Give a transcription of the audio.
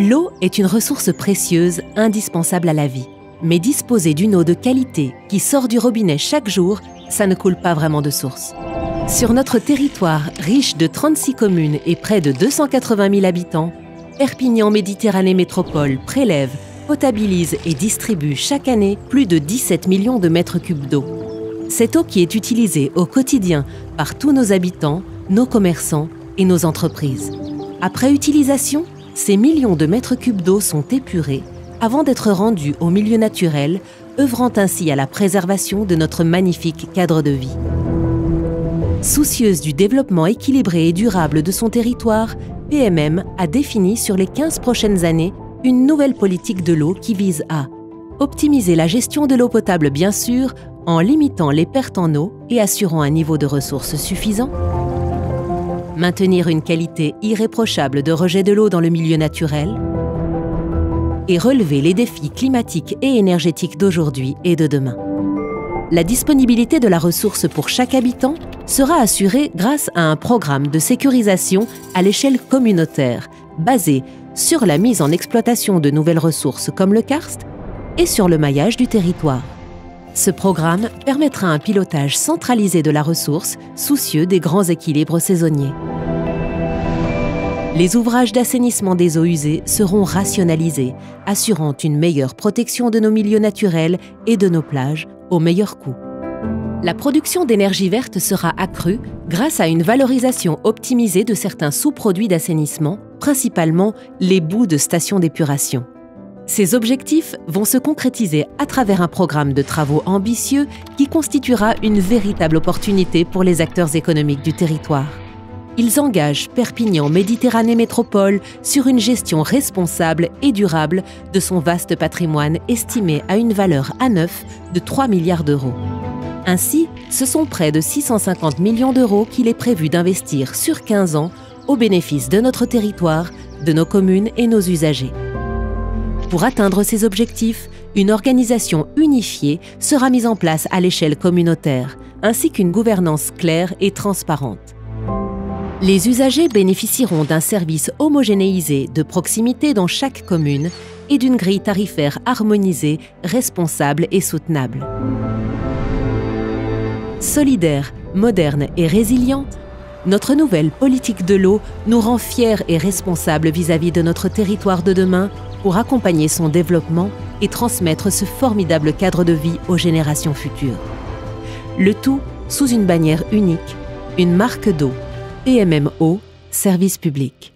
L'eau est une ressource précieuse, indispensable à la vie. Mais disposer d'une eau de qualité qui sort du robinet chaque jour, ça ne coule pas vraiment de source. Sur notre territoire riche de 36 communes et près de 280 000 habitants, Perpignan Méditerranée Métropole prélève, potabilise et distribue chaque année plus de 17 millions de mètres cubes d'eau. Cette eau qui est utilisée au quotidien par tous nos habitants, nos commerçants et nos entreprises. Après utilisation, ces millions de mètres cubes d'eau sont épurés avant d'être rendus au milieu naturel, œuvrant ainsi à la préservation de notre magnifique cadre de vie. Soucieuse du développement équilibré et durable de son territoire, PMM a défini sur les 15 prochaines années une nouvelle politique de l'eau qui vise à optimiser la gestion de l'eau potable bien sûr, en limitant les pertes en eau et assurant un niveau de ressources suffisant, maintenir une qualité irréprochable de rejet de l'eau dans le milieu naturel et relever les défis climatiques et énergétiques d'aujourd'hui et de demain. La disponibilité de la ressource pour chaque habitant sera assurée grâce à un programme de sécurisation à l'échelle communautaire, basé sur la mise en exploitation de nouvelles ressources comme le karst et sur le maillage du territoire. Ce programme permettra un pilotage centralisé de la ressource, soucieux des grands équilibres saisonniers. Les ouvrages d'assainissement des eaux usées seront rationalisés, assurant une meilleure protection de nos milieux naturels et de nos plages au meilleur coût. La production d'énergie verte sera accrue grâce à une valorisation optimisée de certains sous-produits d'assainissement, principalement les boues de stations d'épuration. Ces objectifs vont se concrétiser à travers un programme de travaux ambitieux qui constituera une véritable opportunité pour les acteurs économiques du territoire. Ils engagent Perpignan Méditerranée Métropole sur une gestion responsable et durable de son vaste patrimoine estimé à une valeur à neuf de 3 milliards d'euros. Ainsi, ce sont près de 650 millions d'euros qu'il est prévu d'investir sur 15 ans au bénéfice de notre territoire, de nos communes et nos usagers. Pour atteindre ces objectifs, une organisation unifiée sera mise en place à l'échelle communautaire, ainsi qu'une gouvernance claire et transparente. Les usagers bénéficieront d'un service homogénéisé de proximité dans chaque commune et d'une grille tarifaire harmonisée, responsable et soutenable. Solidaire, moderne et résiliente, notre nouvelle politique de l'eau nous rend fiers et responsables vis-à-vis de notre territoire de demain pour accompagner son développement et transmettre ce formidable cadre de vie aux générations futures. Le tout sous une bannière unique, une marque d'eau, PMM Eau, service public.